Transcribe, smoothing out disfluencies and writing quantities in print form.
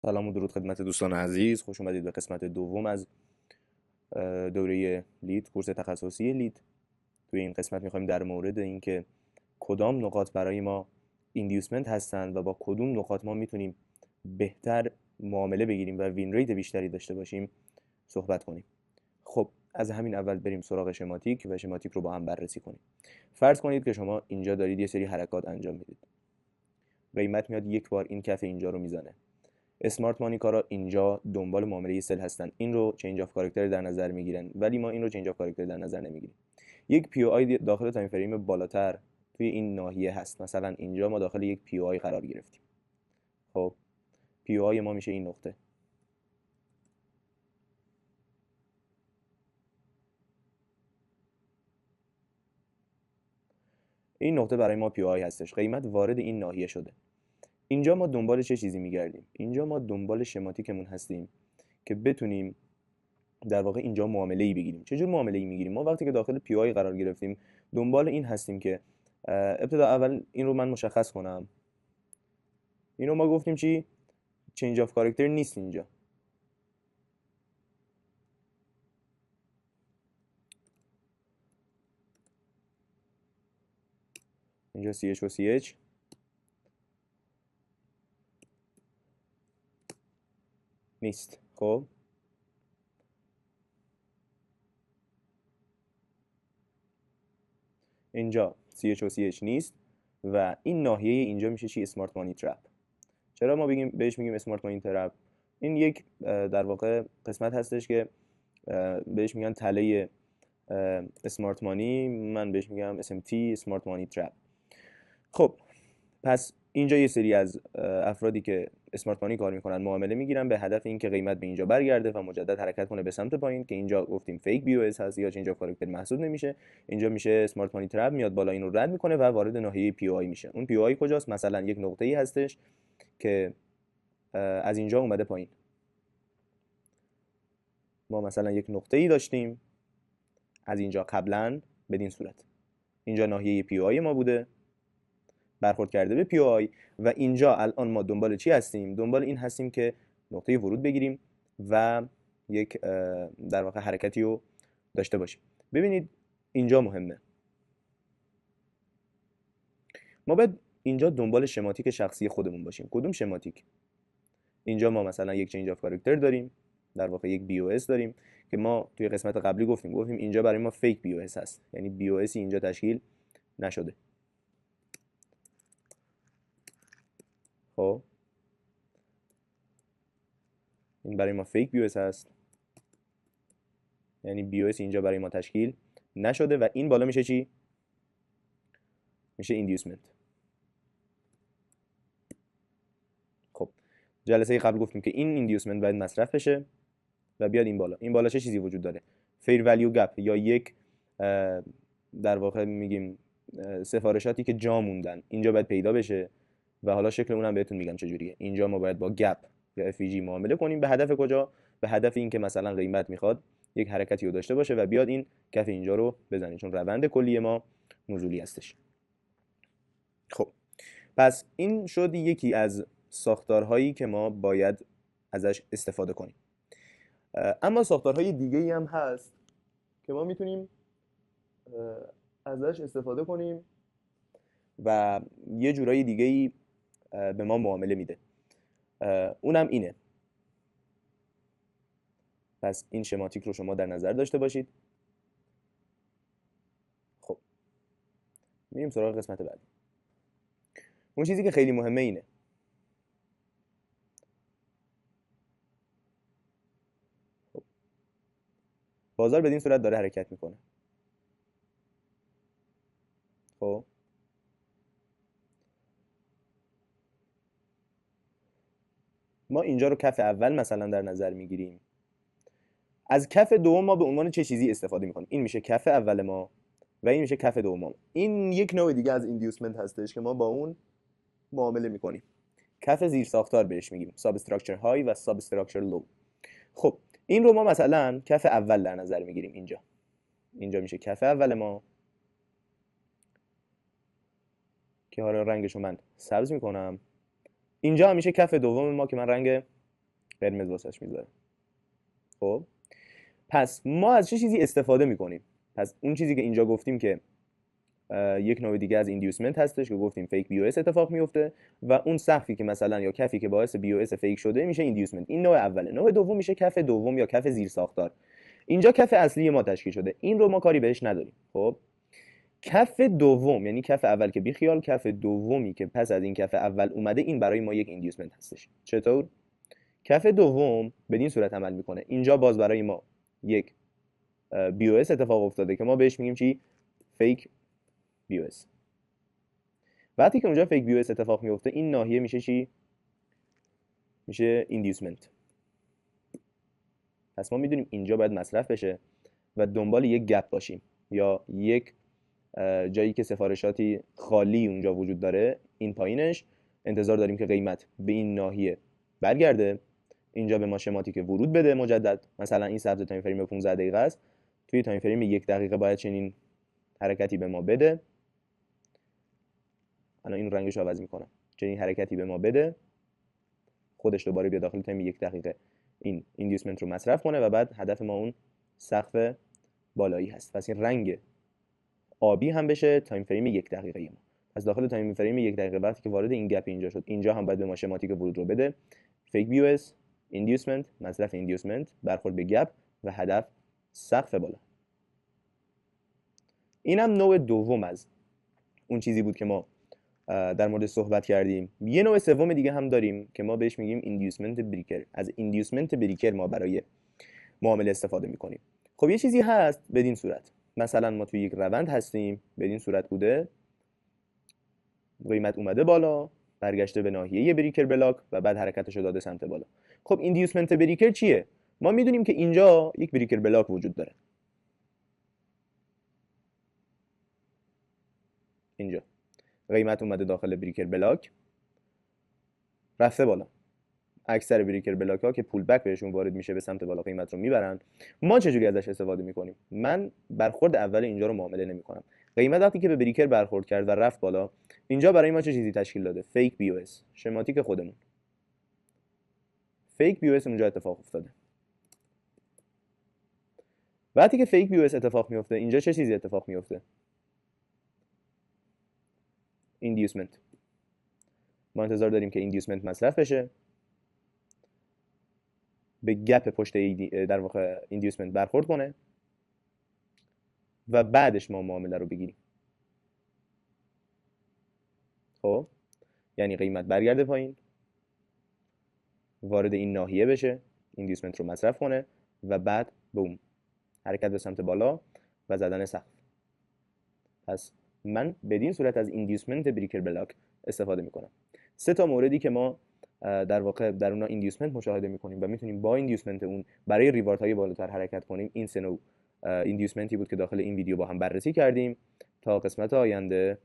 سلام و درود خدمت دوستان عزیز. خوش اومدید به قسمت دوم از دوره لید، کورس تخصصی لید. توی این قسمت میخوایم در مورد اینکه کدام نقاط برای ما ایندیوسمنت هستند و با کدوم نقاط ما میتونیم بهتر معامله بگیریم و وین ریت بیشتری داشته باشیم صحبت کنیم. خب از همین اول بریم سراغ شماتیک و شماتیک رو با هم بررسی کنیم. فرض کنید که شما اینجا دارید یه سری حرکات انجام میدید. قیمت میاد یک بار این کف اینجا رو میزنه. اسمارت مانی کارا اینجا دنبال معامله سل هستن، این رو چنج اف کاراکتر در نظر میگیرن، ولی ما این رو چنج اف کاراکتر در نظر نمیگیریم. یک پی او آی داخل تایم فریم بالاتر توی این ناحیه هست. مثلا اینجا ما داخل یک پی او آی قرار گرفتیم. خب پی او آی ما میشه این نقطه. این نقطه برای ما پی او آی هستش. قیمت وارد این ناحیه شده. اینجا ما دنبال چه چیزی میگردیم؟ اینجا ما دنبال شماتیکمون هستیم که بتونیم در واقع اینجا معامله ای بگیریم. چه جور معامله ای میگیریم؟ ما وقتی که داخل پی آی قرار گرفتیم دنبال این هستیم که ابتدا اول این رو من مشخص کنم. اینو ما گفتیم چی؟ چنج اف کاراکتر نیست اینجا. اینجا CH و CH نیست. خب اینجا CH و CH نیست و این ناحیه اینجا میشه چی؟ اسمارت مانی ترپ. چرا ما بهش میگیم اسمارت مانی ترپ؟ این یک در واقع قسمت هستش که بهش میگن تله اسمارت مانی، من بهش میگم SMT اسمارت مانی ترپ. خب پس اینجا یه سری از افرادی که اسمارت مانی کار میکنن معامله میگیرن به هدف اینکه قیمت به اینجا برگرده و مجدد حرکت کنه به سمت پایین، که اینجا گفتیم فیک بی او اس هست یا اینجا کاراکتر محسوب نمیشه. اینجا میشه اسمارت مانی ترپ، میاد بالا اینو رد میکنه و وارد ناحیه پی او آی میشه. اون پی او آی کجاست؟ مثلا یک نقطه ای هستش که از اینجا اومده پایین. ما مثلا یک نقطه ای داشتیم از اینجا قبلا بدین صورت. اینجا ناحیه پی او آی ما بوده، برخورد کرده به پی او آی و اینجا الان ما دنبال چی هستیم؟ دنبال این هستیم که نقطه ورود بگیریم و یک در واقع حرکتی رو داشته باشیم. ببینید اینجا مهمه. ما باید اینجا دنبال شماتیک شخصی خودمون باشیم. کدوم شماتیک؟ اینجا ما مثلا یک چنج اف کاراکتر داریم، در واقع یک بی او اس داریم که ما توی قسمت قبلی گفتیم اینجا برای ما فیک بی او اس هست، یعنی بی او اس اینجا تشکیل نشده. خب این برای ما فیک بی او اس هست، یعنی بی او اس اینجا برای ما تشکیل نشده و این بالا میشه چی؟ میشه ایندیوسمنت. خب جلسه قبل گفتیم که این ایندیوسمنت باید مصرف بشه و بیاد این بالا. این بالا چه چیزی وجود داره؟ فیر ولیو گپ یا یک در واقع میگیم سفارشاتی که جا موندن اینجا باید پیدا بشه و حالا شکل اونم بهتون میگم چجوریه. اینجا ما باید با گپ یا FEG معامله کنیم. به هدف کجا؟ به هدف این که مثلا قیمت میخواد یک حرکتی رو داشته باشه و بیاد این کف اینجا رو بزنه، چون روند کلی ما نزولی هستش. خب پس این شد یکی از ساختارهایی که ما باید ازش استفاده کنیم. اما ساختارهای دیگه ای هم هست که ما میتونیم ازش استفاده کنیم و یه جورایی دیگه ای به ما معامله میده. اونم اینه. پس این شماتیک رو شما در نظر داشته باشید. خب میریم سراغ قسمت بعدی. اون چیزی که خیلی مهمه اینه. خب. بازار بدین صورت داره حرکت میکنه. خب ما اینجا رو کف اول مثلا در نظر میگیریم. از کف دوم ما به عنوان چه چیزی استفاده میکنیم؟ این میشه کف اول ما و این میشه کف دوم. این یک نوع دیگه از ایندیوسمنت هستش که ما با اون معامله میکنیم. کف زیر ساختار بهش میگیم ساب استراکچر های و ساب استراکچر لو. خب این رو ما مثلا کف اول در نظر میگیریم. اینجا میشه کف اول ما که حالا رنگشو من سبز میکنم. اینجا هم میشه کف دوم ما که من رنگ قرمز واسش میذاره. خب پس ما از چه چیزی استفاده میکنیم؟ پس اون چیزی که اینجا گفتیم که یک نوع دیگه از ایندیوسمنت هستش که گفتیم فیک بی او اس اتفاق میفته و اون سقفی که مثلا یا کفی که باعث بی او اس فیک شده میشه ایندیوسمنت. این نوع اوله. نوع دوم میشه کف دوم یا کف زیر ساختار. اینجا کف اصلی ما تشکیل شده، این رو ما کاری بهش نداریم. خب کف دوم یعنی کف اول که بی خیال، کف دومی که پس از این کف اول اومده، این برای ما یک ایندیوسمنت هستش. چطور؟ کف دوم بدین صورت عمل میکنه. اینجا باز برای ما یک بی او اس اتفاق افتاده که ما بهش میگیم چی؟ فیک بی او اس. وقتی که اونجا فیک بی او اس اتفاق میفته، این ناحیه میشه چی؟ میشه ایندیوسمنت. پس ما میدونیم اینجا باید مصرف بشه و دنبال یک گپ باشیم یا یک جایی که سفارشاتی خالی اونجا وجود داره، این پایینش انتظار داریم که قیمت به این ناحیه برگرده، اینجا به ما شماتیک ورود بده مجدد. مثلا این سبز تایم فریم 15 دقیقه است، توی تایم فریم 1 دقیقه باید چنین حرکتی به ما بده. الان این رنگش رو عوض میکنم. چنین حرکتی به ما بده، خودش دوباره بیا داخل تایم 1 دقیقه این ایندیوسمنت رو مصرف کنه و بعد هدف ما اون سقف بالایی هست. پس این رنگ آبی هم بشه تایم فریم 1 دقیقه ما. از داخل تایم فریم 1 دقیقه وقتی که وارد این گپ اینجا شد، اینجا هم باید به ما شماتیک ورود رو بده. فیک بی او اس، ایندیوسمنت، مصرف ایندیوسمنت، برخورد به گپ و هدف سقف بالا. اینم نوع دوم از اون چیزی بود که ما در مورد صحبت کردیم. یه نوع سوم دیگه هم داریم که ما بهش میگیم ایندیوسمنت بریکر. از ایندیوسمنت بریکر ما برای معامله استفاده میکنیم. خب یه چیزی هست بدین صورت، مثلا ما توی یک روند هستیم، بدین صورت بوده، قیمت اومده بالا، برگشته به ناحیه بریکر بلاک و بعد حرکتش رو داده سمت بالا. خب ایندیوسمنت بریکر چیه؟ ما میدونیم که اینجا یک بریکر بلاک وجود داره. اینجا قیمت اومده داخل بریکر بلاک، رفته بالا. اکثر بریکر بلاک ها که پول بک بهشون وارد میشه به سمت بالا قیمت رو میبرن. ما چجوری ازش استفاده میکنیم؟ من برخورد اول اینجا رو معامله نمیکنم. قیمت وقتی که به بریکر برخورد کرد و رفت بالا، اینجا برای ما چه چیزی تشکیل داده؟ فیک بی او اس. شماتیک خودمون فیک بی او اس اونجا اتفاق افتاده. وقتی که فیک بی او اس اتفاق میفته، اینجا چه چیزی اتفاق میفته؟ ایندیوسمنت. ما انتظار داریم که ایندیوسمنت مصرف بشه، به گپ پشت در واقع ایندیوسمنت برخورد کنه و بعدش ما معامله رو بگیریم. خب یعنی قیمت برگرده پایین، وارد این ناحیه بشه، ایندیوسمنت رو مصرف کنه و بعد بوم حرکت به سمت بالا و زدن سقف. پس من بدین صورت از ایندیوسمنت بریکر بلاک استفاده میکنم. سه تا موردی که ما در واقع در اونها ایندیوسمنت مشاهده میکنیم و میتونیم با ایندیوسمنت اون برای ریوارد های بالاتر حرکت کنیم، این سه نوع ایندیوسمنتی بود که داخل این ویدیو با هم بررسی کردیم. تا قسمت آینده